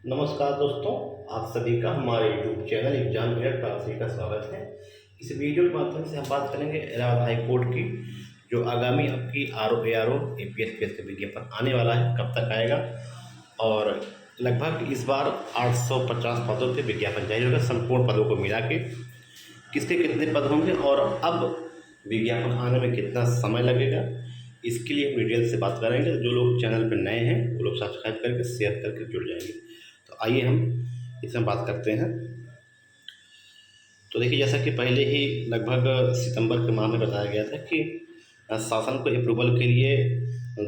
नमस्कार दोस्तों, आप सभी का हमारे YouTube channel exam minute classes का स्वागत है। इस वीडियो के माध्यम से हम बात करेंगे इलाहाबाद हाई कोर्ट की जो आगामी आपकी आर ओ APS का विज्ञापन आने वाला है, कब तक आएगा और लगभग इस बार 850 पदों पे विज्ञापन जारी होगा। संपूर्ण पदों को मिला के किसके कितने पद होंगे और अब विज्ञापन आने में कितना समय लगेगा, इसके लिए हम डिटेल से बात करेंगे। जो लोग चैनल पर नए हैं वो लोग सब्सक्राइब करके शेयर करके जुड़ जाएंगे। तो आइए हम इसमें बात करते हैं। तो देखिए, जैसा कि पहले ही लगभग सितंबर के माह में बताया गया था कि शासन को अप्रूवल के लिए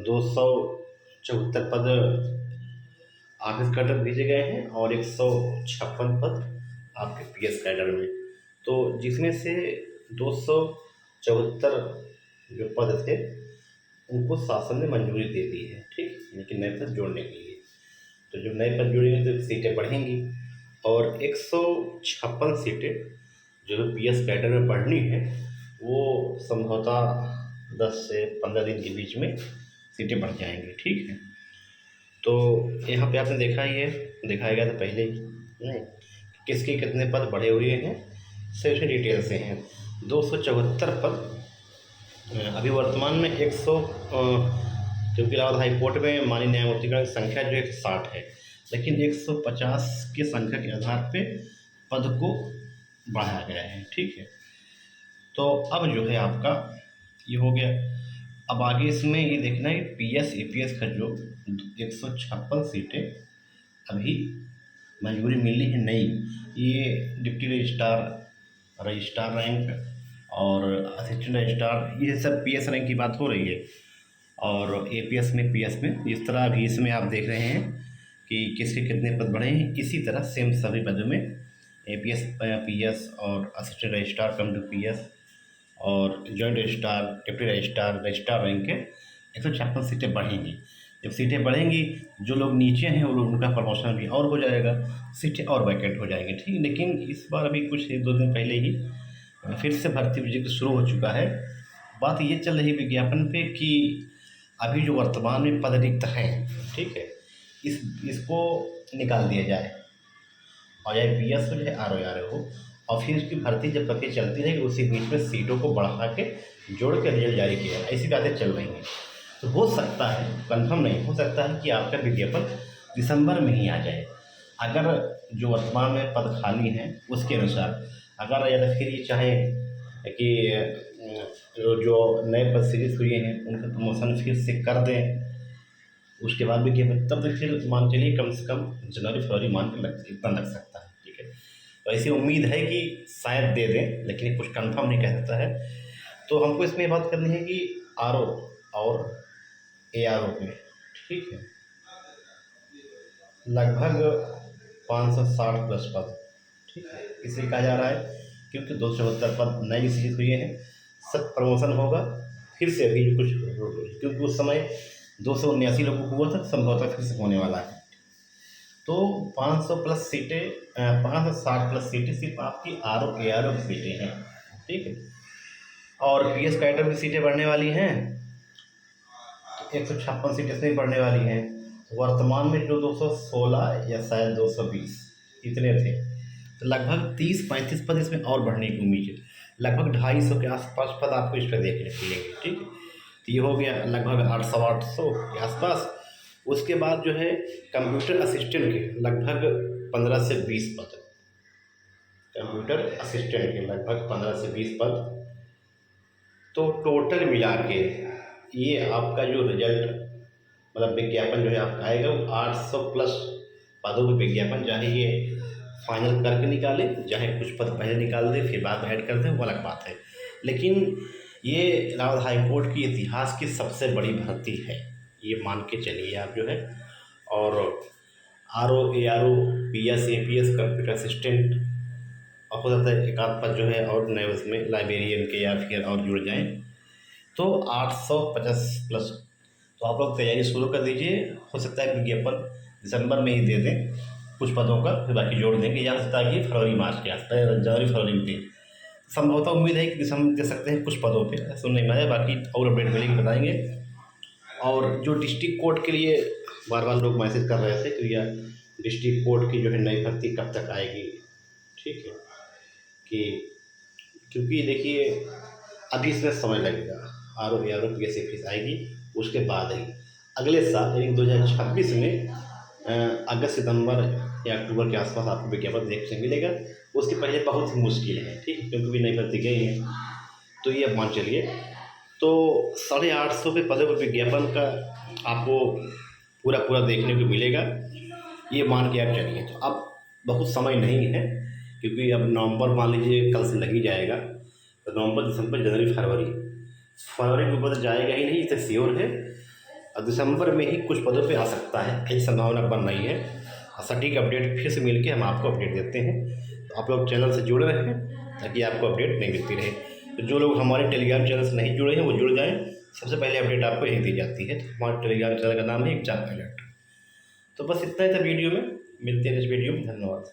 274 पद ऑफिस कैडर भेजे गए हैं और 156 पद आपके PS कैडर में। तो जिसमें से 274 जो पद थे उनको शासन ने मंजूरी दे दी है, ठीक, लेकिन नए पद जोड़ने के लिए। तो जो नए पद जुड़ेंगे तो सीटें बढ़ेंगी और 156 सीटें जो PS कैडर में बढ़नी है वो संभवतः 10 से 15 दिन के बीच में सीटें बढ़ जाएंगी, ठीक है। तो यहाँ पे आपने देखा ही है, दिखाया गया था पहले ही नहीं किसके कितने पद बढ़े हुए हैं, सिर्फ डिटेल से हैं। 274 पद अभी वर्तमान में 100 क्योंकि इलाहाबाद हाई कोर्ट में माननीय न्यायमूर्तिगण की संख्या जो 160 है, लेकिन 150 की संख्या के आधार पे पद को बढ़ाया गया है, ठीक है। तो अब जो है आपका ये हो गया। अब आगे इसमें ये देखना है PS APS का जो 156 सीटें अभी मंजूरी मिलनी है नई, ये डिप्टी रजिस्ट्रार, रजिस्ट्रार रैंक और असिस्टेंट रजिस्ट्रार, ये सब PS रैंक की बात हो रही है। और APS में PS में इस तरह अभी इसमें आप देख रहे हैं कि किसके कितने पद बढ़े हैं। इसी तरह सेम सभी पदों में APS PS और assistant registrar cum to PS और joint registrar, deputy registrar, registrar rank के 156 सीटें बढ़ेंगी। जब सीटें बढ़ेंगी, जो लोग नीचे हैं वो लोग उनका प्रमोशन भी और हो जाएगा, सीटें और वैकेंट हो जाएंगी, ठीक। लेकिन इस बार अभी कुछ 1-2 दिन पहले ही फिर से भर्ती विजिट शुरू हो चुका है। बात ये चल रही विज्ञापन पे कि अभी जो वर्तमान में पद रिक्त हैं, ठीक है, इसको निकाल दिया जाए और चाहे PS हो चाहे RO हो, और फिर उसकी भर्ती जब तक चलती रहेगी उसी बीच में सीटों को बढ़ा के जोड़ के रिजल्ट जारी किया, ऐसी बातें चल रही हैं। तो हो सकता है, कंफर्म नहीं, हो सकता है कि आपका विज्ञापन दिसंबर में ही आ जाए, अगर जो वर्तमान में पद खाली हैं उसके अनुसार। अगर या फिर ये चाहे कि जो नए पद सीरीज हुए हैं उनका प्रमोशन फिर से कर दें, उसके बाद भी तब तक फिर मान चलिए कम से कम जनवरी फरवरी मान के इतना लग सकता है, ठीक है। तो ऐसी उम्मीद है कि शायद दे दें, लेकिन कुछ कंफर्म नहीं कह सकता है। तो हमको इसमें बात करनी है कि RO और ARO में, ठीक है, लगभग 560 प्लस पद, ठीक है, इसलिए कहा जा रहा है क्योंकि 274 पद नए सीरीज हुए हैं, सब प्रमोशन होगा फिर से। अभी कुछ क्योंकि उस समय 279 लोगों को हुआ था, संभवतः फिर से होने वाला है। तो 500 प्लस सीटें, 560 प्लस सीटें सिर्फ आपकी RO ARO की सीटें हैं, ठीक है। और PS कैडर की सीटें बढ़ने वाली हैं, 156 सीटें इसमें बढ़ने वाली हैं। वर्तमान में जो 216 या शायद 220 इतने थे, तो लगभग 30-35 पद इसमें और बढ़ने की उम्मीद है। लगभग 250 के आसपास पद आपको इस पर देखने को मिलेंगे, ठीक है। तो ये हो गया लगभग 800 के आसपास। उसके बाद जो है कंप्यूटर असिस्टेंट के लगभग 15 से 20 पद, कंप्यूटर असिस्टेंट के लगभग 15 से 20 पद। तो टोटल मिला के ये आपका जो रिजल्ट मतलब विज्ञापन जो है आपका आएगा वो 800 प्लस पदों पर विज्ञापन, चाहे ये फाइनल करके निकाले, चाहे कुछ पद पहले निकाल दे फिर बाद में ऐड कर दे, वो अलग बात है। लेकिन ये इलाहाबाद हाई कोर्ट की इतिहास की सबसे बड़ी भर्ती है, ये मान के चलिए आप जो है। और RO ARO PS APS computer assistant, और हो सकता है एक आध पद जो है और नए उसमें लाइब्रेरियन के या फिर और जुड़ जाएँ, तो 850 प्लस। तो आप लोग तैयारी शुरू कर दीजिए। हो सकता है विज्ञापन दिसंबर में ही दे दें कुछ पदों का, फिर बाकी जोड़ देंगे, या हो सकता है कि फरवरी मार्च के आसपास, जनवरी फरवरी में दें। संभवतः उम्मीद है कि दिसंबर दे सकते हैं कुछ पदों पे, सुनने में आया। बाकी और अपडेट मिलेगी बताएंगे। और जो डिस्ट्रिक्ट कोर्ट के लिए बार बार लोग मैसेज कर रहे थे कि यार डिस्ट्रिक्ट कोर्ट की जो है नई भर्ती कब तक आएगी, ठीक है, कि क्योंकि देखिए अभी इसमें समय लगेगा। R O P S fees आएगी, उसके बाद ही अगले साल यानी 2026 में अगस्त सितंबर या अक्टूबर के आसपास आपको विज्ञापन देखने से मिलेगा। उसके पहले बहुत ही मुश्किल है, ठीक है, क्योंकि भी नई भर्ती गई है। तो ये आप मान चलिए, तो 850 के पदों पर विज्ञापन का आपको पूरा पूरा देखने को मिलेगा, ये मान के आप चलिए। तो अब बहुत समय नहीं है, क्योंकि अब नवंबर मान लीजिए कल से लग ही जाएगा, तो नवंबर दिसंबर जनवरी फरवरी के ऊपर तो जाएगा ही नहीं, इसे श्योर है। और दिसंबर में ही कुछ पदों पे आ सकता है, ऐसी संभावना बन रही है। और सटीक अपडेट फिर से मिल के हम आपको अपडेट देते हैं। तो आप लोग चैनल से जुड़े रहें ताकि आपको अपडेट नहीं मिलती रहे। तो जो लोग हमारे टेलीग्राम चैनल से नहीं जुड़े हैं वो जुड़ जाएँ, सबसे पहले अपडेट आपको यहीं दी जाती है। तो हमारे टेलीग्राम चैनल का नाम है एग्जाम पायलट। तो बस इतना ही था वीडियो में, मिलते हैं इस वीडियो में, धन्यवाद।